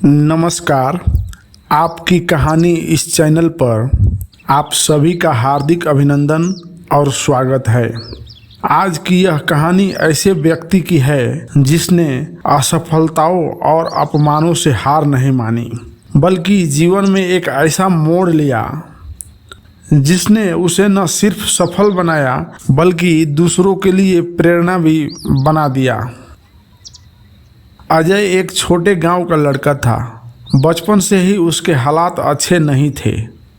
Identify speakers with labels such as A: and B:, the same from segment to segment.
A: नमस्कार। आपकी कहानी इस चैनल पर आप सभी का हार्दिक अभिनंदन और स्वागत है। आज की यह कहानी ऐसे व्यक्ति की है जिसने असफलताओं और अपमानों से हार नहीं मानी, बल्कि जीवन में एक ऐसा मोड़ लिया जिसने उसे न सिर्फ सफल बनाया बल्कि दूसरों के लिए प्रेरणा भी बना दिया। अजय एक छोटे गांव का लड़का था। बचपन से ही उसके हालात अच्छे नहीं थे।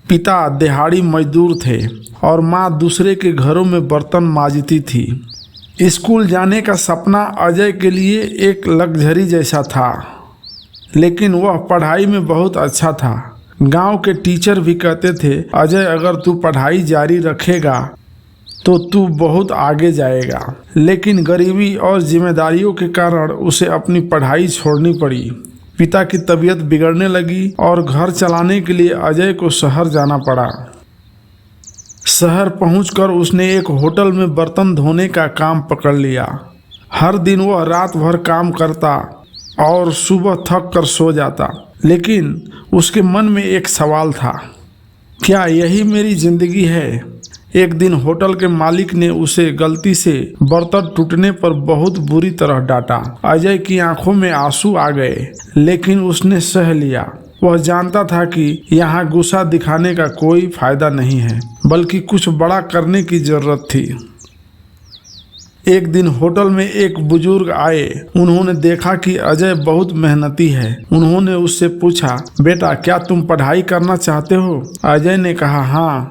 A: पिता दिहाड़ी मजदूर थे और माँ दूसरे के घरों में बर्तन मांजती थी। स्कूल जाने का सपना अजय के लिए एक लग्जरी जैसा था, लेकिन वह पढ़ाई में बहुत अच्छा था। गांव के टीचर भी कहते थे, अजय अगर तू पढ़ाई जारी रखेगा तो तू बहुत आगे जाएगा। लेकिन गरीबी और जिम्मेदारियों के कारण उसे अपनी पढ़ाई छोड़नी पड़ी। पिता की तबीयत बिगड़ने लगी और घर चलाने के लिए अजय को शहर जाना पड़ा। शहर पहुंचकर उसने एक होटल में बर्तन धोने का काम पकड़ लिया। हर दिन वह रात भर काम करता और सुबह थक कर सो जाता। लेकिन उसके मन में एक सवाल था, क्या यही मेरी जिंदगी है? एक दिन होटल के मालिक ने उसे गलती से बर्तन टूटने पर बहुत बुरी तरह डांटा। अजय की आंखों में आंसू आ गए, लेकिन उसने सह लिया। वह जानता था कि यहाँ गुस्सा दिखाने का कोई फायदा नहीं है, बल्कि कुछ बड़ा करने की जरूरत थी। एक दिन होटल में एक बुजुर्ग आए। उन्होंने देखा कि अजय बहुत मेहनती है। उन्होंने उससे पूछा, बेटा क्या तुम पढ़ाई करना चाहते हो? अजय ने कहा, हाँ,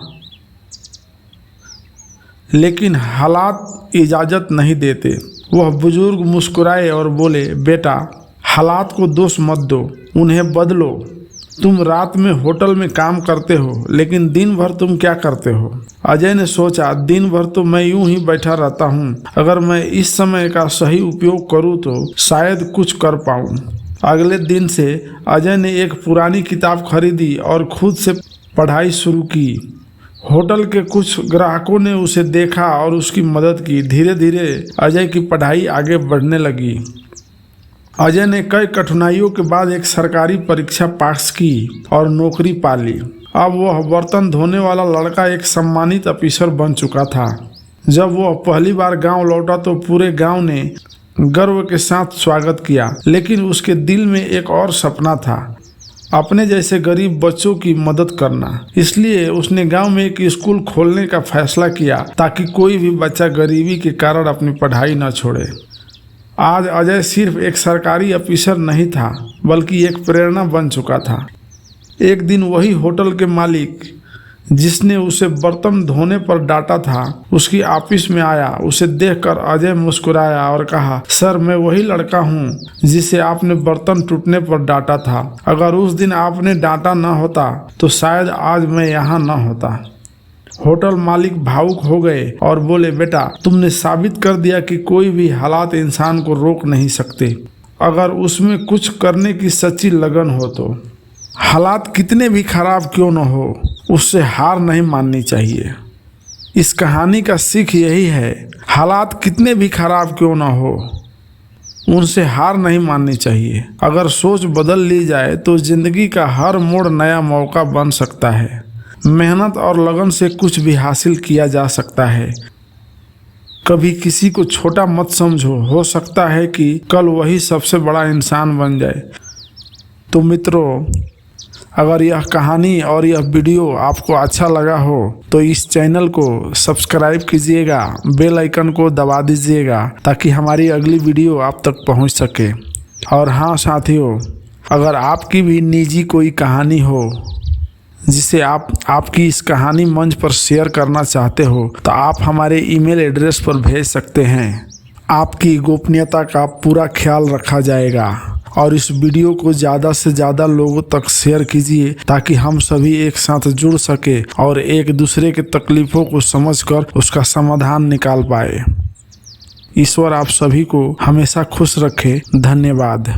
A: लेकिन हालात इजाज़त नहीं देते। वह बुजुर्ग मुस्कुराए और बोले, बेटा हालात को दोष मत दो, उन्हें बदलो। तुम रात में होटल में काम करते हो, लेकिन दिन भर तुम क्या करते हो? अजय ने सोचा, दिन भर तो मैं यूं ही बैठा रहता हूं। अगर मैं इस समय का सही उपयोग करूं तो शायद कुछ कर पाऊं। अगले दिन से अजय ने एक पुरानी किताब खरीदी और खुद से पढ़ाई शुरू की। होटल के कुछ ग्राहकों ने उसे देखा और उसकी मदद की। धीरे धीरे अजय की पढ़ाई आगे बढ़ने लगी। अजय ने कई कठिनाइयों के बाद एक सरकारी परीक्षा पास की और नौकरी पा ली। अब वह बर्तन धोने वाला लड़का एक सम्मानित ऑफिसर बन चुका था। जब वह पहली बार गांव लौटा तो पूरे गांव ने गर्व के साथ स्वागत किया। लेकिन उसके दिल में एक और सपना था, अपने जैसे गरीब बच्चों की मदद करना। इसलिए उसने गांव में एक स्कूल खोलने का फैसला किया, ताकि कोई भी बच्चा गरीबी के कारण अपनी पढ़ाई न छोड़े। आज अजय सिर्फ एक सरकारी ऑफिसर नहीं था, बल्कि एक प्रेरणा बन चुका था। एक दिन वही होटल के मालिक जिसने उसे बर्तन धोने पर डांटा था, उसकी ऑफिस में आया। उसे देखकर अजय मुस्कुराया और कहा, सर मैं वही लड़का हूँ जिसे आपने बर्तन टूटने पर डांटा था। अगर उस दिन आपने डांटा न होता तो शायद आज मैं यहाँ न होता। होटल मालिक भावुक हो गए और बोले, बेटा तुमने साबित कर दिया कि कोई भी हालात इंसान को रोक नहीं सकते, अगर उसमें कुछ करने की सच्ची लगन हो तो। हालात कितने भी खराब क्यों न हो, उससे हार नहीं माननी चाहिए। इस कहानी का सीख यही है, हालात कितने भी खराब क्यों न हो, उनसे हार नहीं माननी चाहिए। अगर सोच बदल ली जाए तो जिंदगी का हर मोड़ नया मौका बन सकता है। मेहनत और लगन से कुछ भी हासिल किया जा सकता है। कभी किसी को छोटा मत समझो, हो सकता है कि कल वही सबसे बड़ा इंसान बन जाए। तो मित्रों, अगर यह कहानी और यह वीडियो आपको अच्छा लगा हो तो इस चैनल को सब्सक्राइब कीजिएगा, बेल आइकन को दबा दीजिएगा, ताकि हमारी अगली वीडियो आप तक पहुंच सके। और हाँ साथियों, अगर आपकी भी निजी कोई कहानी हो जिसे आपकी इस कहानी मंच पर शेयर करना चाहते हो तो आप हमारे ईमेल एड्रेस पर भेज सकते हैं। आपकी गोपनीयता का पूरा ख्याल रखा जाएगा। और इस वीडियो को ज़्यादा से ज़्यादा लोगों तक शेयर कीजिए, ताकि हम सभी एक साथ जुड़ सके और एक दूसरे के तकलीफ़ों को समझकर उसका समाधान निकाल पाए। ईश्वर आप सभी को हमेशा खुश रखे। धन्यवाद।